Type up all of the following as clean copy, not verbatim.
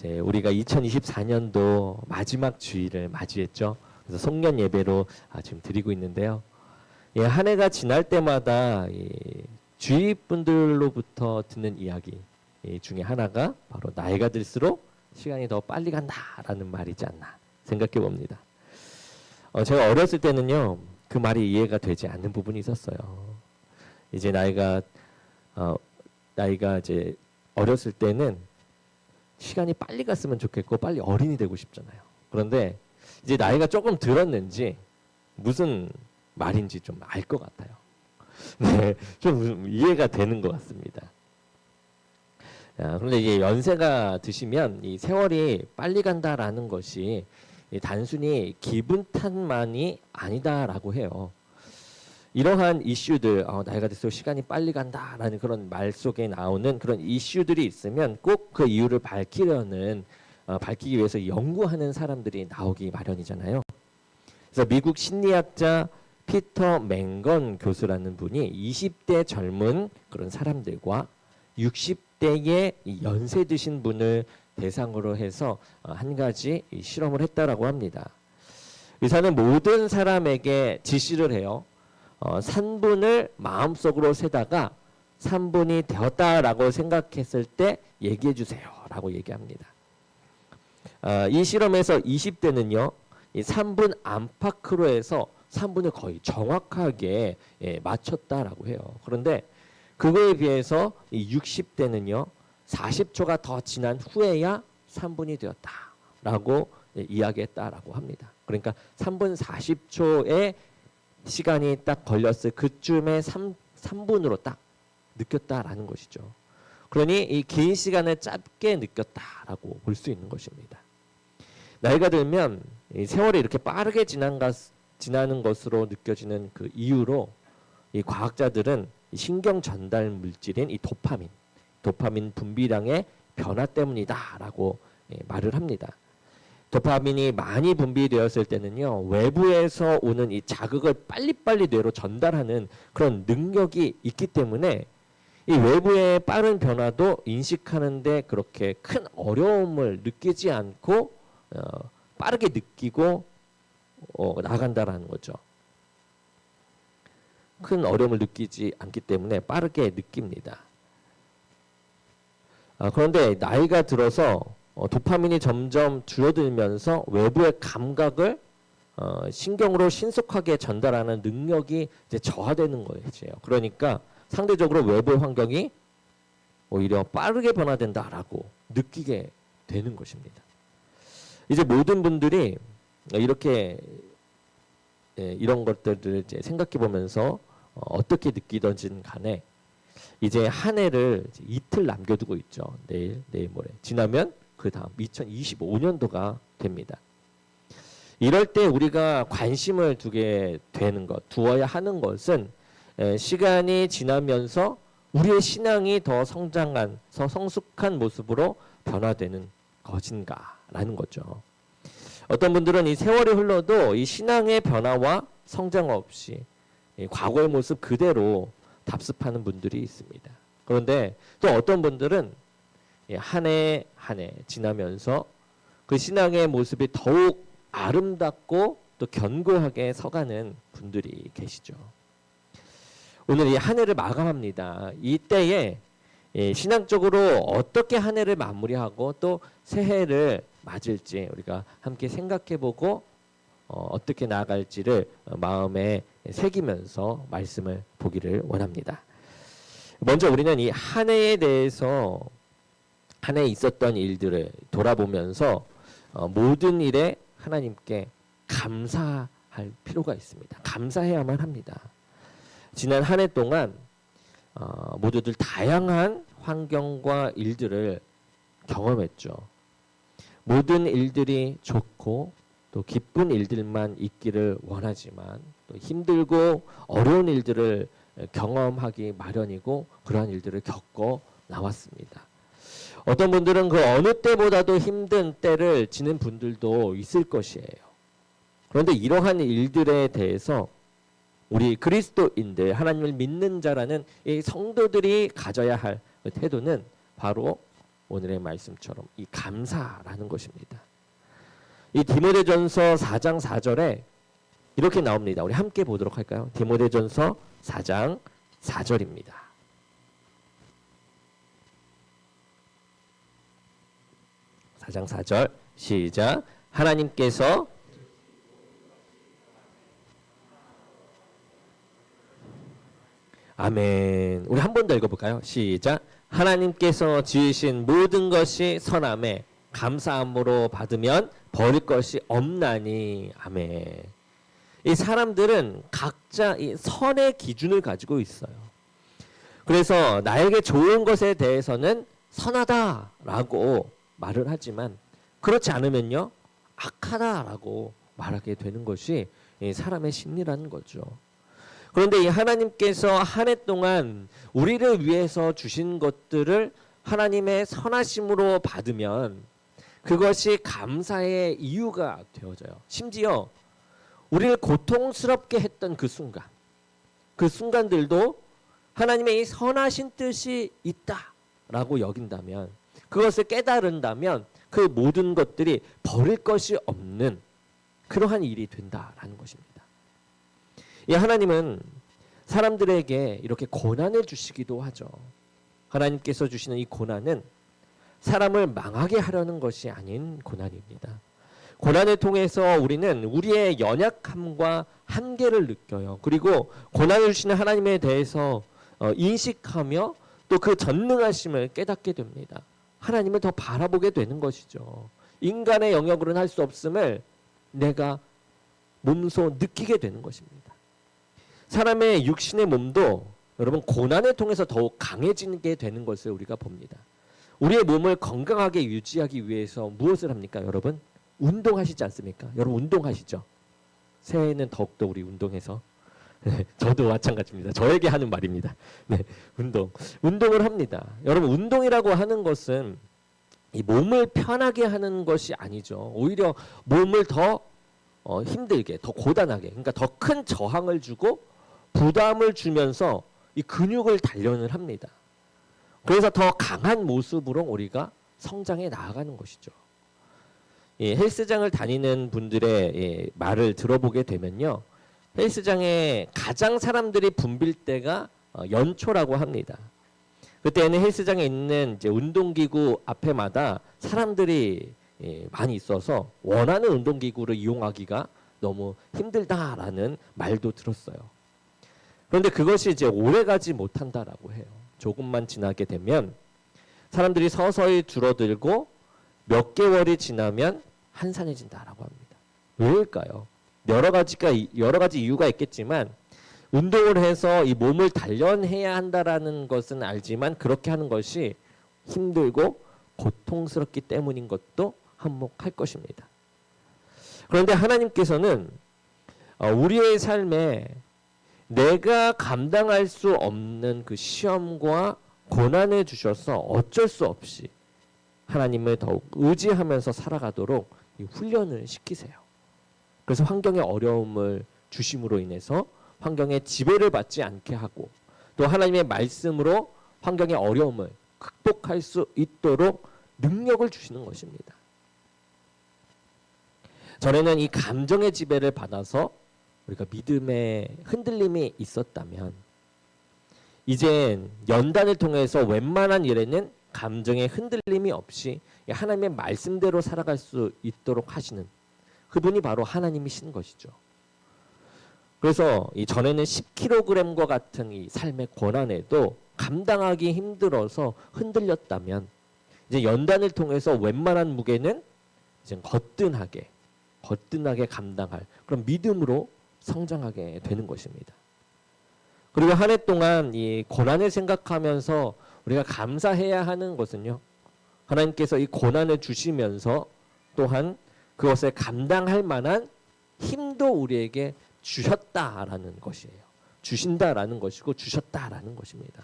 이제 우리가 2024년도 마지막 주일을 맞이했죠. 그래서 송년 예배로 지금 드리고 있는데요. 예, 한 해가 지날 때마다 주위 분들로부터 듣는 이야기 중에 하나가 바로 나이가 들수록 시간이 더 빨리 간다라는 말이지 않나 생각해 봅니다. 제가 어렸을 때는요, 그 말이 이해가 되지 않는 부분이 있었어요. 이제 나이가 이제 어렸을 때는 시간이 빨리 갔으면 좋겠고 빨리 어린이 되고 싶잖아요. 그런데 이제 나이가 조금 들었는지 무슨 말인지 좀 알 것 같아요. 네, 좀 이해가 되는 것 같습니다. 그런데 이제 연세가 드시면 이 세월이 빨리 간다라는 것이 단순히 기분 탓만이 아니다라고 해요. 이러한 이슈들, 나이가 들수록 시간이 빨리 간다라는 그런 말 속에 나오는 그런 이슈들이 있으면 꼭 그 이유를 밝히기 위해서 연구하는 사람들이 나오기 마련이잖아요. 그래서 미국 심리학자 피터 맹건 교수라는 분이 20대 젊은 그런 사람들과 60대의 연세 드신 분을 대상으로 해서 한 가지 실험을 했다라고 합니다. 의사는 모든 사람에게 지시를 해요. 3분을 마음속으로 세다가 3분이 되었다라고 생각했을 때 얘기해 주세요 라고 얘기합니다. 이 실험에서 20대는요, 이 3분 안팎으로 해서 3분을 거의 정확하게 맞췄다라고 해요. 그런데 그거에 비해서 이 60대는요, 40초가 더 지난 후에야 3분이 되었다라고 이야기했다라고 합니다. 그러니까 3분 40초의 시간이 딱 걸렸을 그쯤에 3분으로 딱 느꼈다라는 것이죠. 그러니 이 긴 시간을 짧게 느꼈다라고 볼 수 있는 것입니다. 나이가 들면 이 세월이 이렇게 빠르게 지나는 것으로 느껴지는 그 이유로 이 과학자들은 이 신경 전달 물질인 이 도파민 분비량의 변화 때문이다라고 말을 합니다. 도파민이 많이 분비되었을 때는요, 외부에서 오는 이 자극을 빨리빨리 뇌로 전달하는 그런 능력이 있기 때문에 이 외부의 빠른 변화도 인식하는데 그렇게 큰 어려움을 느끼지 않고 빠르게 느끼고 나간다라는 거죠. 큰 어려움을 느끼지 않기 때문에 빠르게 느낍니다. 그런데 나이가 들어서 도파민이 점점 줄어들면서 외부의 감각을 신경으로 신속하게 전달하는 능력이 이제 저하되는 거예요. 그러니까 상대적으로 외부의 환경이 오히려 빠르게 변화된다라고 느끼게 되는 것입니다. 이제 모든 분들이 이렇게 이런 것들을 이제 생각해 보면서 어떻게 느끼던지는 간에 이제 한 해를 이틀 남겨두고 있죠. 내일 모레 지나면 그 다음 2025년도가 됩니다. 이럴 때 우리가 관심을 두어야 하는 것은 시간이 지나면서 우리의 신앙이 더 성숙한 모습으로 변화되는 것인가라는 거죠. 어떤 분들은 이 세월이 흘러도 이 신앙의 변화와 성장 없이 과거의 모습 그대로 답습하는 분들이 있습니다. 그런데 또 어떤 분들은 한 해 지나면서 그 신앙의 모습이 더욱 아름답고 또 견고하게 서가는 분들이 계시죠. 오늘 이 한 해를 마감합니다. 이때에 신앙적으로 어떻게 한 해를 마무리하고 또 새해를 맞을지 우리가 함께 생각해보고 어떻게 나아갈지를 마음에 새기면서 말씀을 보기를 원합니다. 먼저 우리는 이 한 해에 대해서 한 해에 있었던 일들을 돌아보면서 모든 일에 하나님께 감사할 필요가 있습니다. 감사해야만 합니다. 지난 한 해 동안 모두들 다양한 환경과 일들을 경험했죠. 모든 일들이 좋고 또 기쁜 일들만 있기를 원하지만 또 힘들고 어려운 일들을 경험하기 마련이고 그러한 일들을 겪어 나왔습니다. 어떤 분들은 그 어느 때보다도 힘든 때를 지는 분들도 있을 것이에요. 그런데 이러한 일들에 대해서 우리 그리스도인들, 하나님을 믿는 자라는 이 성도들이 가져야 할 태도는 바로 오늘의 말씀처럼 이 감사라는 것입니다. 이 디모데전서 4장 4절에 이렇게 나옵니다. 우리 함께 보도록 할까요? 디모데전서 4장 4절입니다. 4장 4절 시작. 하나님께서 아멘. 우리 한 번 더 읽어볼까요? 시작. 하나님께서 지으신 모든 것이 선함에 감사함으로 받으면 버릴 것이 없나니. 아멘. 이 사람들은 각자 이 선의 기준을 가지고 있어요. 그래서 나에게 좋은 것에 대해서는 선하다라고 말을 하지만 그렇지 않으면요 악하다라고 말하게 되는 것이 사람의 심리라는 거죠. 그런데 이 하나님께서 한 해 동안 우리를 위해서 주신 것들을 하나님의 선하심으로 받으면 그것이 감사의 이유가 되어져요. 심지어 우리를 고통스럽게 했던 그 순간들도 하나님의 이 선하신 뜻이 있다라고 여긴다면, 그것을 깨달은다면 그 모든 것들이 버릴 것이 없는 그러한 일이 된다라는 것입니다. 이 하나님은 사람들에게 이렇게 고난을 주시기도 하죠. 하나님께서 주시는 이 고난은 사람을 망하게 하려는 것이 아닌 고난입니다. 고난을 통해서 우리는 우리의 연약함과 한계를 느껴요. 그리고 고난을 주시는 하나님에 대해서 인식하며 또 그 전능하심을 깨닫게 됩니다. 하나님을 더 바라보게 되는 것이죠. 인간의 영역으로는 할 수 없음을 내가 몸소 느끼게 되는 것입니다. 사람의 육신의 몸도 여러분 고난을 통해서 더욱 강해지게 되는 것을 우리가 봅니다. 우리의 몸을 건강하게 유지하기 위해서 무엇을 합니까, 여러분? 운동하시지 않습니까? 여러분 운동하시죠? 새해에는 더욱더 우리 운동해서 저도 마찬가지입니다. 저에게 하는 말입니다. 네, 운동을 합니다. 여러분 운동이라고 하는 것은 이 몸을 편하게 하는 것이 아니죠. 오히려 몸을 더 힘들게, 더 고단하게, 그러니까 더 큰 저항을 주고 부담을 주면서 이 근육을 단련을 합니다. 그래서 더 강한 모습으로 우리가 성장해 나아가는 것이죠. 헬스장을 다니는 분들의 말을 들어보게 되면요, 헬스장에 가장 사람들이 붐빌 때가 연초라고 합니다. 그때는 헬스장에 있는 이제 운동기구 앞에마다 사람들이 많이 있어서 원하는 운동기구를 이용하기가 너무 힘들다라는 말도 들었어요. 그런데 그것이 이제 오래가지 못한다라고 해요. 조금만 지나게 되면 사람들이 서서히 줄어들고 몇 개월이 지나면 한산해진다라고 합니다. 왜일까요? 여러 가지 이유가 있겠지만 운동을 해서 이 몸을 단련해야 한다라는 것은 알지만 그렇게 하는 것이 힘들고 고통스럽기 때문인 것도 한몫할 것입니다. 그런데 하나님께서는 우리의 삶에 내가 감당할 수 없는 그 시험과 고난을 주셔서 어쩔 수 없이 하나님을 더욱 의지하면서 살아가도록 훈련을 시키세요. 그래서 환경의 어려움을 주심으로 인해서 환경의 지배를 받지 않게 하고 또 하나님의 말씀으로 환경의 어려움을 극복할 수 있도록 능력을 주시는 것입니다. 전에는 이 감정의 지배를 받아서 우리가 믿음의 흔들림이 있었다면 이젠 연단을 통해서 웬만한 일에는 감정의 흔들림이 없이 하나님의 말씀대로 살아갈 수 있도록 하시는 그분이 바로 하나님이신 것이죠. 그래서 이 전에는 10kg과 같은 이 삶의 고난에도 감당하기 힘들어서 흔들렸다면 이제 연단을 통해서 웬만한 무게는 이제 거뜬하게 감당할 그런 믿음으로 성장하게 되는 것입니다. 그리고 한 해 동안 이 고난을 생각하면서 우리가 감사해야 하는 것은요, 하나님께서 이 고난을 주시면서 또한 그것을 감당할 만한 힘도 우리에게 주셨다라는 것이에요. 주신다라는 것이고 주셨다라는 것입니다.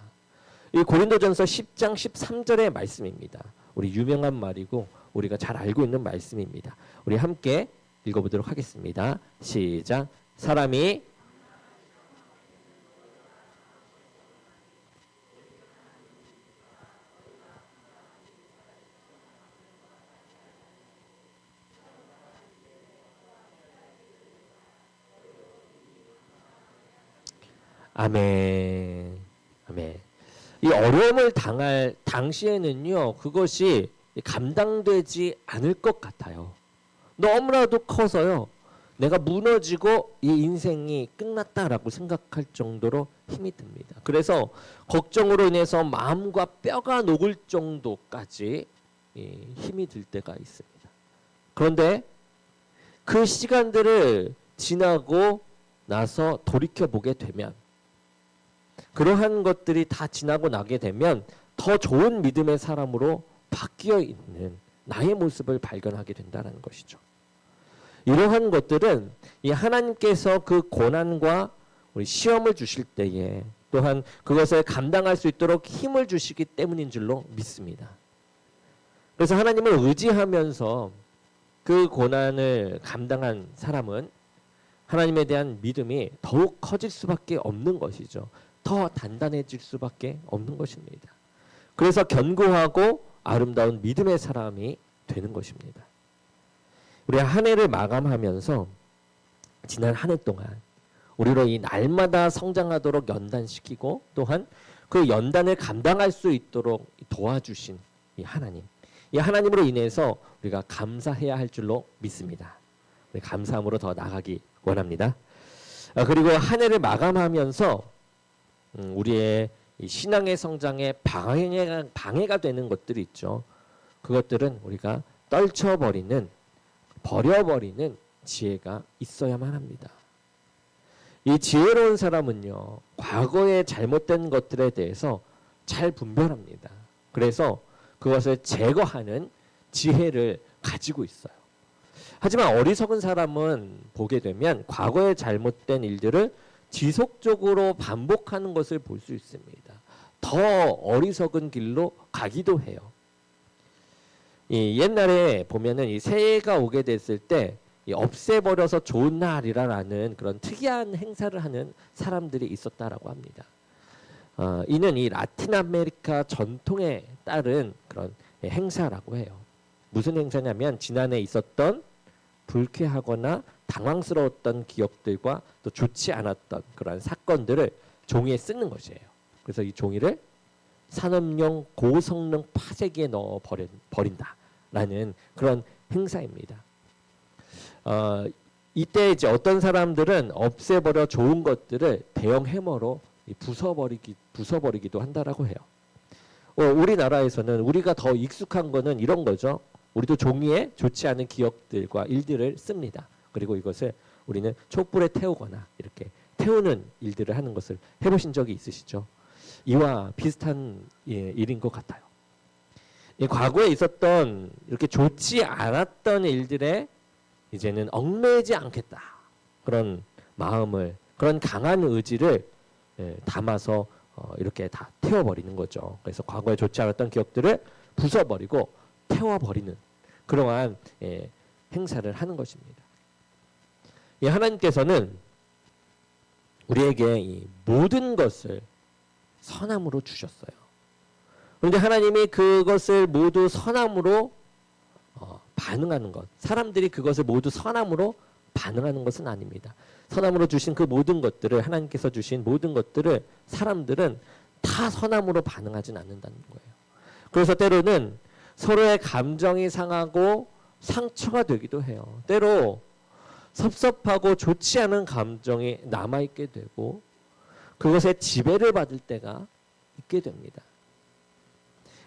이 고린도전서 10장 13절의 말씀입니다. 우리 유명한 말이고 우리가 잘 알고 있는 말씀입니다. 우리 함께 읽어보도록 하겠습니다. 시작. 사람이 아멘. 아멘. 이 어려움을 당할 당시에는요, 그것이 감당되지 않을 것 같아요. 너무나도 커서요, 내가 무너지고 이 인생이 끝났다라고 생각할 정도로 힘이 듭니다. 그래서 걱정으로 인해서 마음과 뼈가 녹을 정도까지 힘이 들 때가 있습니다. 그런데 그 시간들을 지나고 나서 돌이켜보게 되면, 그러한 것들이 다 지나고 나게 되면 더 좋은 믿음의 사람으로 바뀌어 있는 나의 모습을 발견하게 된다는 것이죠. 이러한 것들은 이 하나님께서 그 고난과 우리 시험을 주실 때에 또한 그것을 감당할 수 있도록 힘을 주시기 때문인 줄로 믿습니다. 그래서 하나님을 의지하면서 그 고난을 감당한 사람은 하나님에 대한 믿음이 더욱 커질 수밖에 없는 것이죠. 더 단단해질 수밖에 없는 것입니다. 그래서 견고하고 아름다운 믿음의 사람이 되는 것입니다. 우리 한 해를 마감하면서 지난 한 해 동안 우리로 이 날마다 성장하도록 연단시키고 또한 그 연단을 감당할 수 있도록 도와주신 이 하나님, 이 하나님으로 인해서 우리가 감사해야 할 줄로 믿습니다. 우리 감사함으로 더 나가기 원합니다. 그리고 한 해를 마감하면서 우리의 이 신앙의 성장에 방해가 되는 것들이 있죠. 그것들은 우리가 버려버리는 지혜가 있어야만 합니다. 이 지혜로운 사람은요, 과거의 잘못된 것들에 대해서 잘 분별합니다. 그래서 그것을 제거하는 지혜를 가지고 있어요. 하지만 어리석은 사람은 보게 되면 과거의 잘못된 일들을 지속적으로 반복하는 것을 볼 수 있습니다. 더 어리석은 길로 가기도 해요. 옛날에 보면은 이 새해가 오게 됐을 때 없애버려서 좋은 날이라는 그런 특이한 행사를 하는 사람들이 있었다라고 합니다. 이는 이 라틴 아메리카 전통에 따른 그런 행사라고 해요. 무슨 행사냐면 지난해 있었던 불쾌하거나 당황스러웠던 기억들과 또 좋지 않았던 그런 사건들을 종이에 쓰는 것이에요. 그래서 이 종이를 산업용 고성능 파쇄기에 넣어 버린다라는 그런 행사입니다. 이때 이제 어떤 사람들은 없애버려 좋은 것들을 대형 해머로 부숴버리기도 한다라고 해요. 우리나라에서는 우리가 더 익숙한 거는 이런 거죠. 우리도 종이에 좋지 않은 기억들과 일들을 씁니다. 그리고 이것을 우리는 촛불에 태우거나 이렇게 태우는 일들을 하는 것을 해보신 적이 있으시죠? 이와 비슷한 일인 것 같아요. 과거에 있었던 이렇게 좋지 않았던 일들에 이제는 얽매이지 않겠다. 그런 마음을, 그런 강한 의지를 담아서 이렇게 다 태워버리는 거죠. 그래서 과거에 좋지 않았던 기억들을 부숴버리고 태워버리는 그러한 행사를 하는 것입니다. 하나님께서는 우리에게 이 모든 것을 선함으로 주셨어요. 그런데 하나님이 그것을 모두 선함으로 반응하는 것, 사람들이 그것을 모두 선함으로 반응하는 것은 아닙니다. 선함으로 주신 그 모든 것들을, 하나님께서 주신 모든 것들을 사람들은 다 선함으로 반응하진 않는다는 거예요. 그래서 때로는 서로의 감정이 상하고 상처가 되기도 해요. 때로 섭섭하고 좋지 않은 감정이 남아있게 되고 그것에 지배를 받을 때가 있게 됩니다.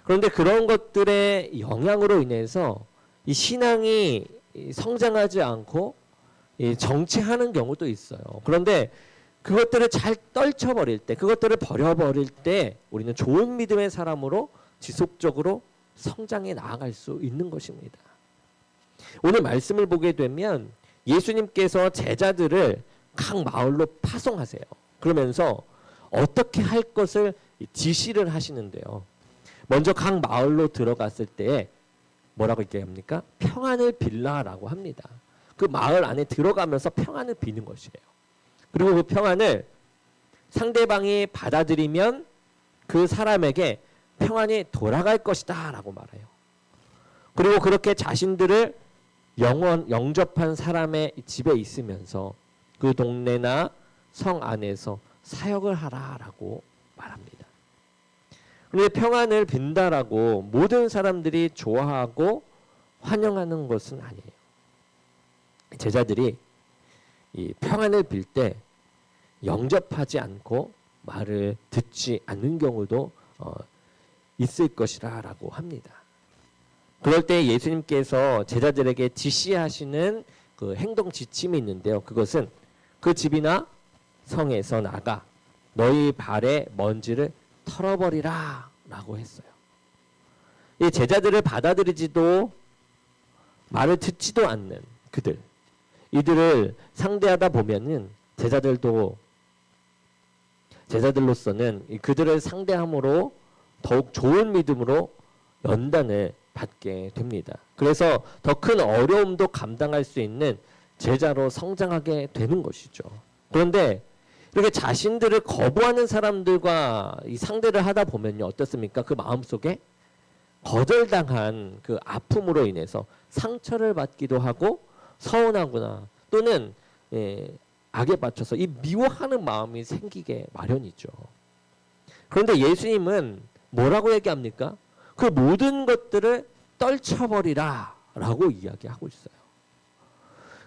그런데 그런 것들의 영향으로 인해서 이 신앙이 성장하지 않고 정체하는 경우도 있어요. 그런데 그것들을 잘 떨쳐버릴 때, 그것들을 버려버릴 때 우리는 좋은 믿음의 사람으로 지속적으로 성장해 나아갈 수 있는 것입니다. 오늘 말씀을 보게 되면 예수님께서 제자들을 각 마을로 파송하세요. 그러면서 어떻게 할 것을 지시를 하시는데요. 먼저 각 마을로 들어갔을 때 뭐라고 얘기합니까? 평안을 빌라라고 합니다. 그 마을 안에 들어가면서 평안을 비는 것이에요. 그리고 그 평안을 상대방이 받아들이면 그 사람에게 평안이 돌아갈 것이다 라고 말해요. 그리고 그렇게 자신들을 영접한 사람의 집에 있으면서 그 동네나 성 안에서 사역을 하라라고 말합니다. 그런데 평안을 빈다라고 모든 사람들이 좋아하고 환영하는 것은 아니에요. 제자들이 이 평안을 빌 때 영접하지 않고 말을 듣지 않는 경우도 있을 것이라고 합니다. 그럴 때 예수님께서 제자들에게 지시하시는 그 행동 지침이 있는데요. 그것은 그 집이나 성에서 나가 너희 발의 먼지를 털어버리라 라고 했어요. 이 제자들을 받아들이지도 말을 듣지도 않는 그들, 이들을 상대하다 보면은 제자들로서는 그들을 상대함으로 더욱 좋은 믿음으로 연단을 받게 됩니다. 그래서 더 큰 어려움도 감당할 수 있는 제자로 성장하게 되는 것이죠. 그런데 이렇게 자신들을 거부하는 사람들과 이 상대를 하다 보면요, 어떻습니까? 그 마음속에 거절당한 그 아픔으로 인해서 상처를 받기도 하고 서운하거나 또는 악에 받쳐서 이 미워하는 마음이 생기게 마련이죠. 그런데 예수님은 뭐라고 얘기합니까? 그 모든 것들을 떨쳐버리라 라고 이야기하고 있어요.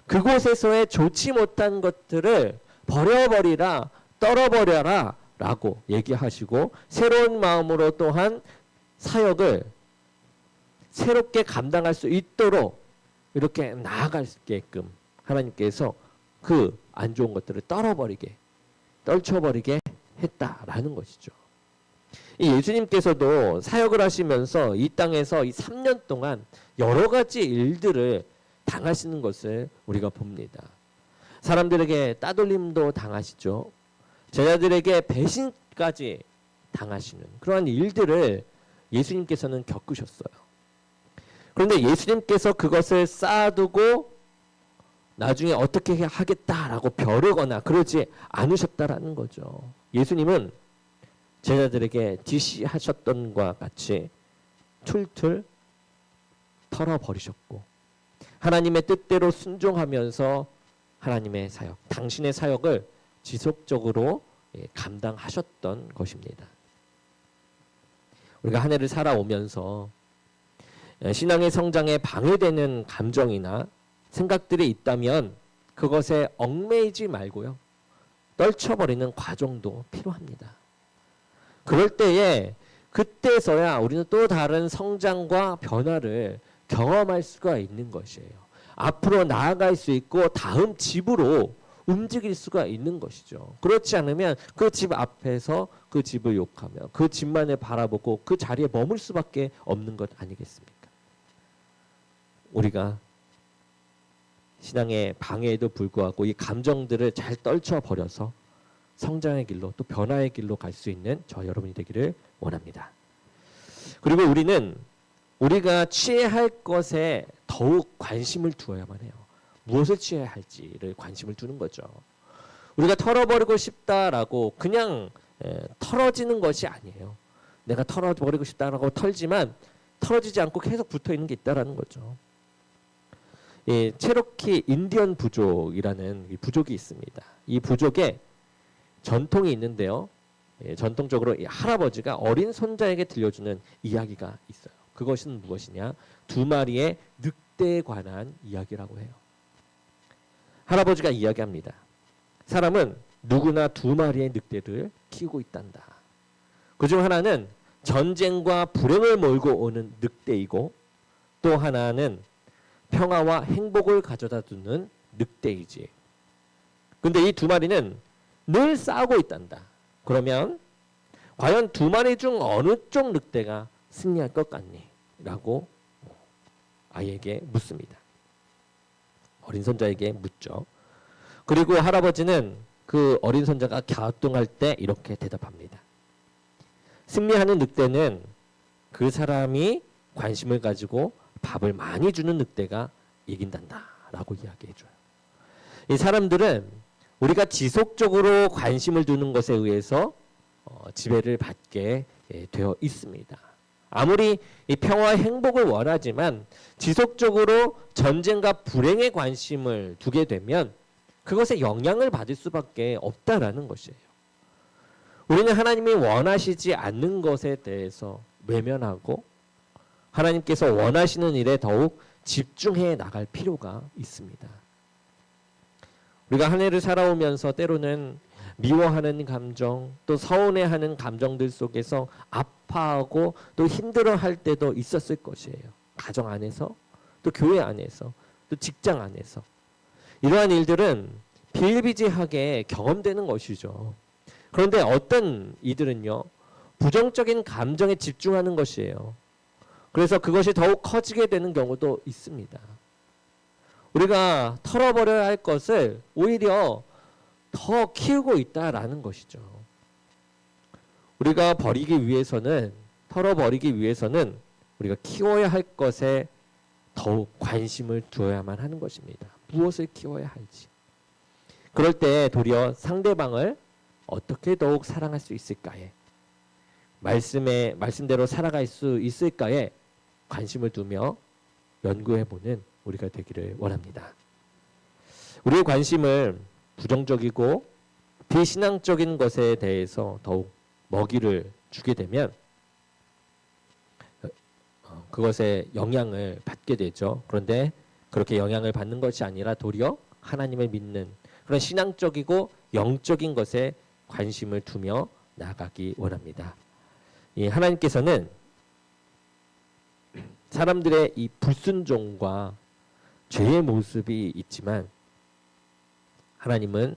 그곳에서의 좋지 못한 것들을 버려버리라, 떨어버려라 라고 얘기하시고 새로운 마음으로 또한 사역을 새롭게 감당할 수 있도록 이렇게 나아가게끔 하나님께서 그 안 좋은 것들을 떨쳐버리게 했다라는 것이죠. 이 예수님께서도 사역을 하시면서 이 땅에서 이 3년 동안 여러 가지 일들을 당하시는 것을 우리가 봅니다. 사람들에게 따돌림도 당하시죠. 제자들에게 배신까지 당하시는 그러한 일들을 예수님께서는 겪으셨어요. 그런데 예수님께서 그것을 쌓아두고 나중에 어떻게 하겠다라고 벼르거나 그러지 않으셨다라는 거죠. 예수님은 제자들에게 지시하셨던 것과 같이 툴툴 털어버리셨고 하나님의 뜻대로 순종하면서 하나님의 사역, 당신의 사역을 지속적으로 감당하셨던 것입니다. 우리가 한 해를 살아오면서 신앙의 성장에 방해되는 감정이나 생각들이 있다면 그것에 얽매이지 말고요. 떨쳐버리는 과정도 필요합니다. 그럴 때에 그때서야 우리는 또 다른 성장과 변화를 경험할 수가 있는 것이에요. 앞으로 나아갈 수 있고 다음 집으로 움직일 수가 있는 것이죠. 그렇지 않으면 그 집 앞에서 그 집을 욕하며 그 집만을 바라보고 그 자리에 머물 수밖에 없는 것 아니겠습니까? 우리가 신앙의 방해에도 불구하고 이 감정들을 잘 떨쳐버려서 성장의 길로 또 변화의 길로 갈 수 있는 저 여러분이 되기를 원합니다. 그리고 우리는 우리가 취해야 할 것에 더욱 관심을 두어야만 해요. 무엇을 취해야 할지를 관심을 두는 거죠. 우리가 털어버리고 싶다라고 그냥 털어지는 것이 아니에요. 내가 털어버리고 싶다라고 털지만 털어지지 않고 계속 붙어있는 게 있다라는 거죠. 체로키 인디언 부족이라는 이 부족이 있습니다. 이 부족에 전통이 있는데요. 전통적으로 이 할아버지가 어린 손자에게 들려주는 이야기가 있어요. 그것은 무엇이냐? 2마리의 늑대에 관한 이야기라고 해요. 할아버지가 이야기합니다. 사람은 누구나 2마리의 늑대를 키우고 있단다. 그중 하나는 전쟁과 불행을 몰고 오는 늑대이고 또 하나는 평화와 행복을 가져다 주는 늑대이지. 근데 이 2마리는 늘 싸우고 있단다. 그러면 과연 2마리 중 어느 쪽 늑대가 승리할 것 같니? 라고 아이에게 묻습니다. 어린 손자에게 묻죠. 그리고 할아버지는 그 어린 손자가 갸우뚱할 때 이렇게 대답합니다. 승리하는 늑대는 그 사람이 관심을 가지고 밥을 많이 주는 늑대가 이긴단다 라고 이야기해줘요. 이 사람들은 우리가 지속적으로 관심을 두는 것에 의해서 지배를 받게 되어 있습니다. 아무리 이 평화와 행복을 원하지만 지속적으로 전쟁과 불행에 관심을 두게 되면 그것에 영향을 받을 수밖에 없다라는 것이에요. 우리는 하나님이 원하시지 않는 것에 대해서 외면하고 하나님께서 원하시는 일에 더욱 집중해 나갈 필요가 있습니다. 우리가 한 해를 살아오면서 때로는 미워하는 감정, 또 서운해하는 감정들 속에서 아파하고 또 힘들어할 때도 있었을 것이에요. 가정 안에서, 또 교회 안에서, 또 직장 안에서. 이러한 일들은 비일비재하게 경험되는 것이죠. 그런데 어떤 이들은요, 부정적인 감정에 집중하는 것이에요. 그래서 그것이 더욱 커지게 되는 경우도 있습니다. 우리가 털어버려야 할 것을 오히려 더 키우고 있다라는 것이죠. 우리가 털어버리기 위해서는 우리가 키워야 할 것에 더욱 관심을 두어야만 하는 것입니다. 무엇을 키워야 할지. 그럴 때 도리어 상대방을 어떻게 더욱 사랑할 수 있을까에, 말씀대로 살아갈 수 있을까에 관심을 두며 연구해보는 우리가 되기를 원합니다. 우리의 관심을 부정적이고 비신앙적인 것에 대해서 더욱 먹이를 주게 되면 그것에 영향을 받게 되죠. 그런데 그렇게 영향을 받는 것이 아니라 도리어 하나님을 믿는 그런 신앙적이고 영적인 것에 관심을 두며 나아가기 원합니다. 하나님께서는 사람들의 이 불순종과 죄의 모습이 있지만 하나님은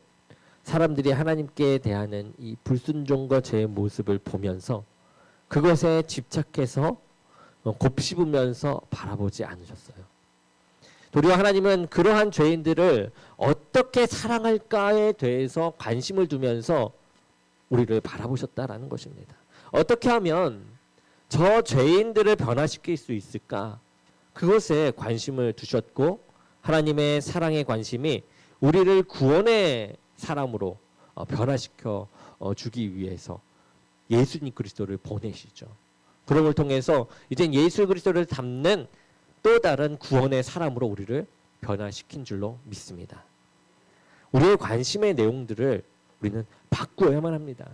사람들이 하나님께 대하는 이 불순종과 죄의 모습을 보면서 그것에 집착해서 곱씹으면서 바라보지 않으셨어요. 도리어 하나님은 그러한 죄인들을 어떻게 사랑할까에 대해서 관심을 두면서 우리를 바라보셨다라는 것입니다. 어떻게 하면 저 죄인들을 변화시킬 수 있을까? 그것에 관심을 두셨고 하나님의 사랑의 관심이 우리를 구원의 사람으로 변화시켜 주기 위해서 예수님 그리스도를 보내시죠. 그럼을 통해서 이제 예수 그리스도를 담는 또 다른 구원의 사람으로 우리를 변화시킨 줄로 믿습니다. 우리의 관심의 내용들을 우리는 바꾸어야만 합니다.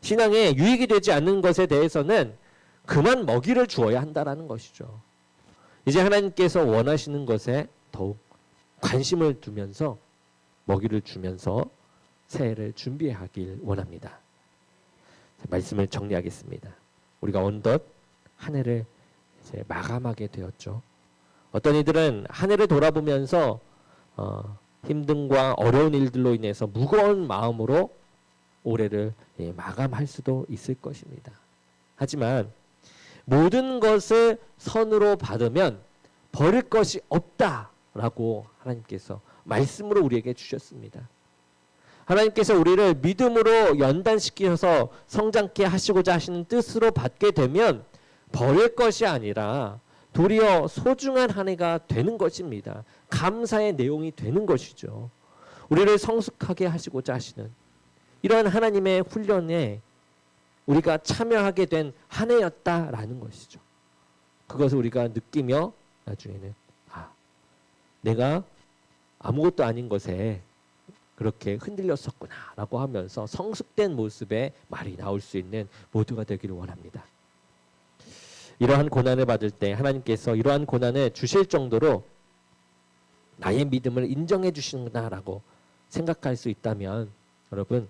신앙에 유익이 되지 않는 것에 대해서는 그만 먹이를 주어야 한다라는 것이죠. 이제 하나님께서 원하시는 것에 더욱 관심을 두면서 먹이를 주면서 새해를 준비하길 원합니다. 말씀을 정리하겠습니다. 우리가 어느덧 한 해를 이제 마감하게 되었죠. 어떤 이들은 한 해를 돌아보면서 힘듦과 어려운 일들로 인해서 무거운 마음으로 올해를 마감할 수도 있을 것입니다. 하지만 모든 것을 선으로 받으면 버릴 것이 없다라고 하나님께서 말씀으로 우리에게 주셨습니다. 하나님께서 우리를 믿음으로 연단시키셔서 성장케 하시고자 하시는 뜻으로 받게 되면 버릴 것이 아니라 도리어 소중한 한 해가 되는 것입니다. 감사의 내용이 되는 것이죠. 우리를 성숙하게 하시고자 하시는 이러한 하나님의 훈련에 우리가 참여하게 된 한 해였다라는 것이죠. 그것을 우리가 느끼며 나중에는 내가 아무것도 아닌 것에 그렇게 흔들렸었구나라고 하면서 성숙된 모습의 말이 나올 수 있는 모두가 되기를 원합니다. 이러한 고난을 받을 때 하나님께서 이러한 고난을 주실 정도로 나의 믿음을 인정해 주시는구나라고 생각할 수 있다면 여러분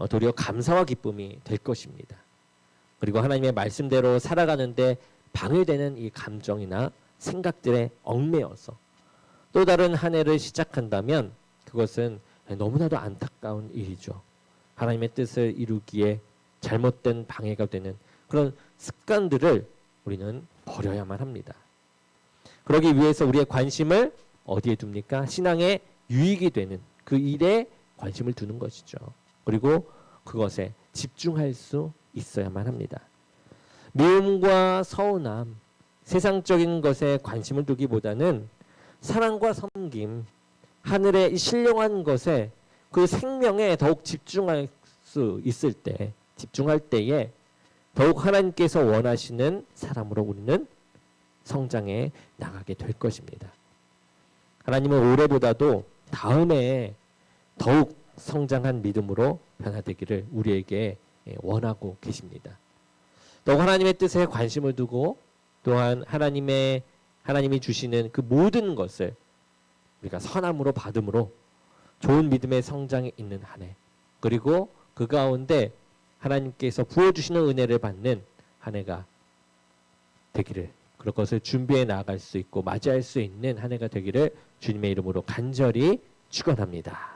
도리어 감사와 기쁨이 될 것입니다. 그리고 하나님의 말씀대로 살아가는데 방해되는 이 감정이나 생각들에 얽매여서 또 다른 한 해를 시작한다면 그것은 너무나도 안타까운 일이죠. 하나님의 뜻을 이루기에 잘못된 방해가 되는 그런 습관들을 우리는 버려야만 합니다. 그러기 위해서 우리의 관심을 어디에 둡니까? 신앙에 유익이 되는 그 일에 관심을 두는 것이죠. 그리고 그것에 집중할 수 있어야만 합니다. 미움과 서운함, 세상적인 것에 관심을 두기보다는 사랑과 섬김, 하늘의 신령한 것에 그 생명에 더욱 집중할 수 있을 때, 집중할 때에 더욱 하나님께서 원하시는 사람으로 우리는 성장해 나가게 될 것입니다. 하나님은 올해보다도 다음 해에 더욱 성장한 믿음으로 변화되기를 우리에게 원하고 계십니다. 또 하나님의 뜻에 관심을 두고 또한 하나님이 주시는 그 모든 것을 우리가 선함으로 받음으로 좋은 믿음의 성장에 있는 한 해, 그리고 그 가운데 하나님께서 부어주시는 은혜를 받는 한 해가 되기를, 그런 것을 준비해 나아갈 수 있고 맞이할 수 있는 한 해가 되기를 주님의 이름으로 간절히 축원합니다.